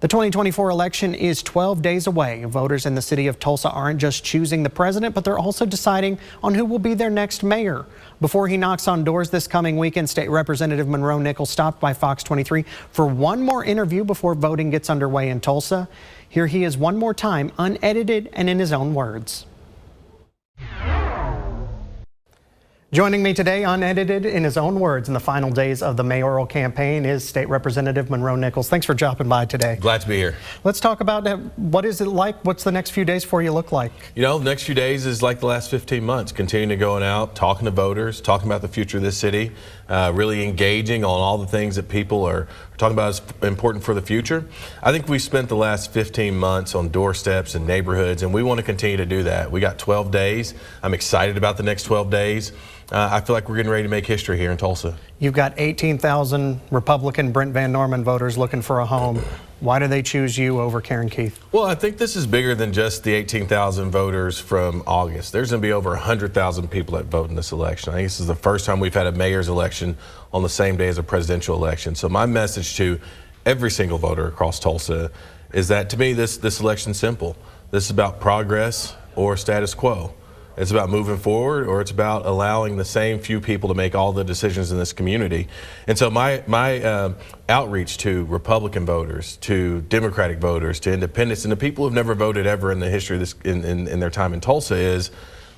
The 2024 election is 12 days away. Voters in the city of Tulsa aren't just choosing the president, but they're also deciding on who will be their next mayor. Before he knocks on doors this coming weekend, State Representative Monroe Nichols stopped by Fox 23 for one more interview before voting gets underway in Tulsa. Here he is one more time, unedited and in his own words. Joining me today, unedited in his own words, in the final days of the mayoral campaign is State Representative Monroe Nichols. Thanks for dropping by today. Glad to be here. Let's talk about what is it like? What's the next few days for you look like? You know, the next few days is like the last 15 months, continuing to going out, talking to voters, talking about the future of this city, really engaging on all the things that people are talking about as important for the future. I think we spent the last 15 months on doorsteps and neighborhoods, and we want to continue to do that. We got 12 days. I'm excited about the next 12 days. I feel like we're getting ready to make history here in Tulsa. You've got 18,000 Republican Brent Van Norman voters looking for a home. Why do they choose you over Karen Keith? Well, I think this is bigger than just the 18,000 voters from August. There's going to be over 100,000 people that vote in this election. I think this is the first time we've had a mayor's election on the same day as a presidential election. So my message to every single voter across Tulsa is that, to me, this election's simple. This is about progress or status quo. It's about moving forward, or it's about allowing the same few people to make all the decisions in this community. And so my outreach to Republican voters, to Democratic voters, to independents, and to people who've never voted ever in the history of this in their time in Tulsa is,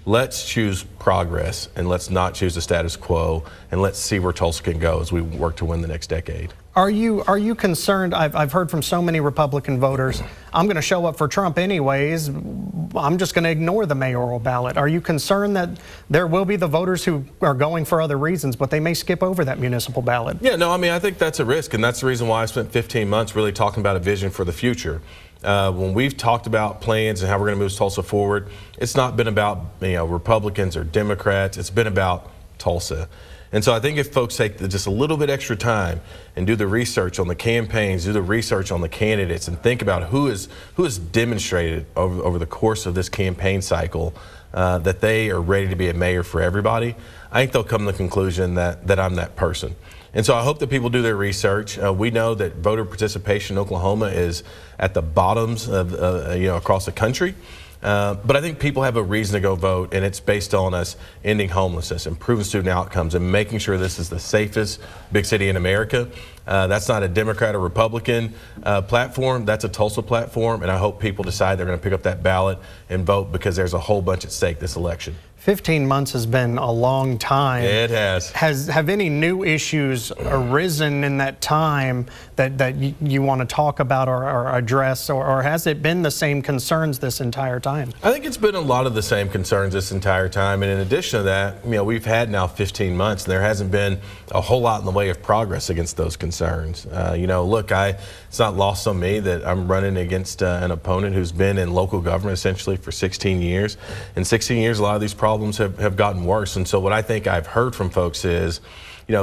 let's choose progress and let's not choose the status quo, and let's see where Tulsa can go as we work to win the next decade. Are you concerned? I've heard from so many Republican voters, I'm going to show up for Trump anyways. I'm just going to ignore the mayoral ballot. Are you concerned that there will be the voters who are going for other reasons, but they may skip over that municipal ballot? Yeah, no, I mean, I think that's a risk, and that's the reason why I spent 15 months really talking about a vision for the future. When we've talked about plans and how we're going to move Tulsa forward, it's not been about, you know, Republicans or Democrats. It's been about Tulsa. And so I think if folks take just a little bit extra time and do the research on the campaigns, do the research on the candidates, and think about who has demonstrated over the course of this campaign cycle that they are ready to be a mayor for everybody, I think they'll come to the conclusion that I'm that person. And so I hope that people do their research. We know that voter participation in Oklahoma is at the bottoms of, across the country. But I think people have a reason to go vote, and it's based on us ending homelessness, improving student outcomes, and making sure this is the safest big city in America. That's not a Democrat or Republican platform. That's a Tulsa platform, and I hope people decide they're going to pick up that ballot and vote, because there's a whole bunch at stake this election. 15 months has been a long time. It has. Have any new issues arisen in that time that you want to talk about or address, or has it been the same concerns this entire time? I think it's been a lot of the same concerns this entire time, and in addition to that, you know, we've had now 15 months, and there hasn't been a whole lot in the way of progress against those concerns. Look, it's not lost on me that I'm running against an opponent who's been in local government essentially for 16 years. In 16 years, a lot of these problems have gotten worse. And so what I think I've heard from folks is,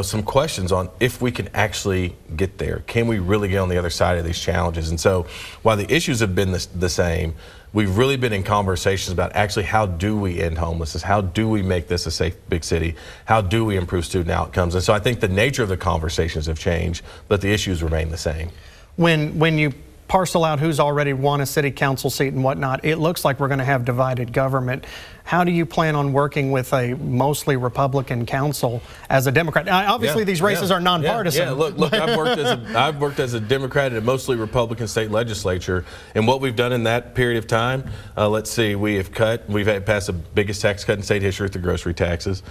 some questions on if we can actually get there. Can we really get on the other side of these challenges? And so while the issues have been the same, we've really been in conversations about actually how do we end homelessness? How do we make this a safe big city? How do we improve student outcomes? And so I think the nature of the conversations have changed, but the issues remain the same. When you parcel out who's already won a city council seat and whatnot, it looks like we're going to have divided government. How do you plan on working with a mostly Republican council as a Democrat? Now, obviously, these races are nonpartisan. Yeah, look, I've worked as a Democrat in a mostly Republican state legislature, and what we've done in that period of time, let's see, we've had passed the biggest tax cut in state history with the grocery taxes.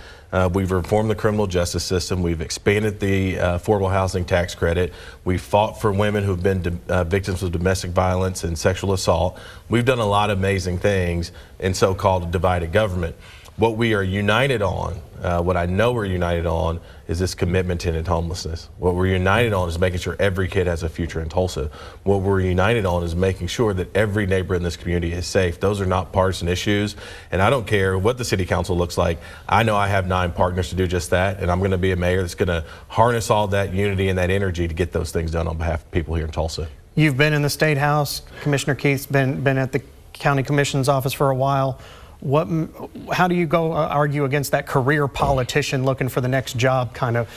We've reformed the criminal justice system. We've expanded the affordable housing tax credit. We've fought for women who've been victims of domestic violence and sexual assault. We've done a lot of amazing things in so-called divided government. What we are united on, what I know we're united on, is this commitment to end homelessness. What we're united on is making sure every kid has a future in Tulsa. What we're united on is making sure that every neighbor in this community is safe. Those are not partisan issues, and I don't care what the city council looks like. I know I have 9 partners to do just that, and I'm going to be a mayor that's going to harness all that unity and that energy to get those things done on behalf of people here in Tulsa. You've been in the State House. Commissioner Keith's been at the County Commission's office for a while. How do you go argue against that career politician looking for the next job kind of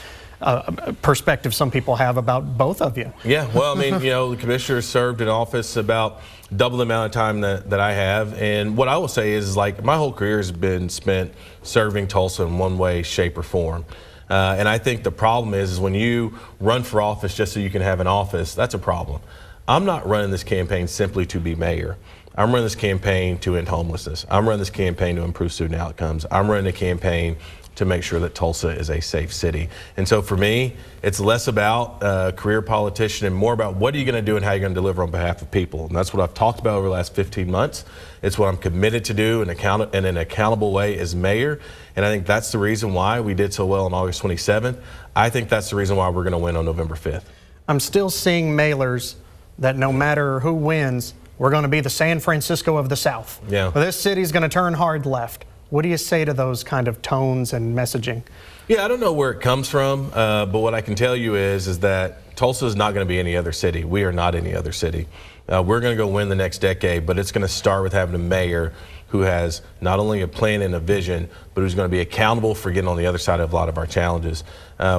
perspective some people have about both of you. Yeah, well, I mean, the commissioner served in office about double the amount of time that I have. And what I will say is like my whole career has been spent serving Tulsa in one way, shape, or form. And I think the problem is when you run for office just so you can have an office, that's a problem. I'm not running this campaign simply to be mayor. I'm running this campaign to end homelessness. I'm running this campaign to improve student outcomes. I'm running a campaign to make sure that Tulsa is a safe city. And so for me, it's less about a career politician and more about what are you going to do and how you're going to deliver on behalf of people. And that's what I've talked about over the last 15 months. It's what I'm committed to do in an accountable way as mayor. And I think that's the reason why we did so well on August 27th. I think that's the reason why we're going to win on November 5th. I'm still seeing mailers that no matter who wins, we're going to be the San Francisco of the South. Yeah. This city's going to turn hard left. What do you say to those kind of tones and messaging? Yeah, I don't know where it comes from, but what I can tell you is that Tulsa is not going to be any other city. We are not any other city. We're going to go win the next decade, but it's going to start with having a mayor who has not only a plan and a vision, but who's going to be accountable for getting on the other side of a lot of our challenges.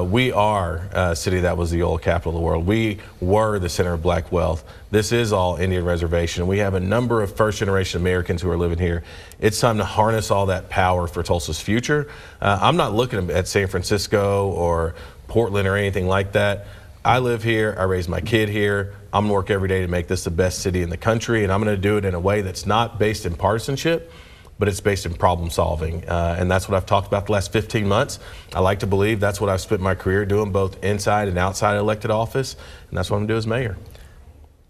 We are a city that was the oil capital of the world. We were the center of black wealth. This is all Indian reservation. We have a number of first-generation Americans who are living here. It's time to harness all that power for Tulsa's future. I'm not looking at San Francisco or Portland or anything like that. I live here, I raised my kid here. I'm gonna work every day to make this the best city in the country, and I'm gonna do it in a way that's not based in partisanship, but it's based in problem solving. And that's what I've talked about the last 15 months. I like to believe that's what I've spent my career doing, both inside and outside elected office, and that's what I'm gonna do as mayor.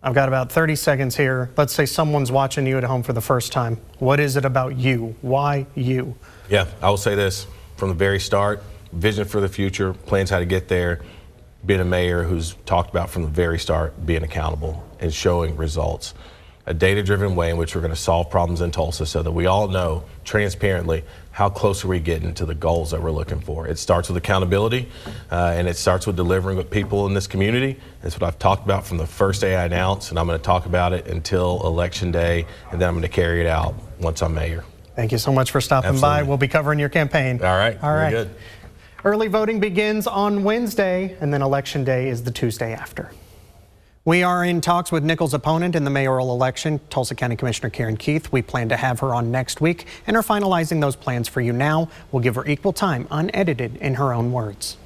I've got about 30 seconds here. Let's say someone's watching you at home for the first time. What is it about you? Why you? Yeah, I will say this from the very start, vision for the future, plans how to get there, being a mayor who's talked about from the very start being accountable and showing results. A data-driven way in which we're going to solve problems in Tulsa so that we all know transparently how close are we getting to the goals that we're looking for. It starts with accountability and it starts with delivering with people in this community. That's what I've talked about from the first day I announced, and I'm going to talk about it until Election Day, and then I'm going to carry it out once I'm mayor. Thank you so much for stopping by. We'll be covering your campaign. All right. Very good. Early voting begins on Wednesday, and then Election Day is the Tuesday after. We are in talks with Nichols' opponent in the mayoral election, Tulsa County Commissioner Karen Keith. We plan to have her on next week and are finalizing those plans for you now. We'll give her equal time, unedited, in her own words.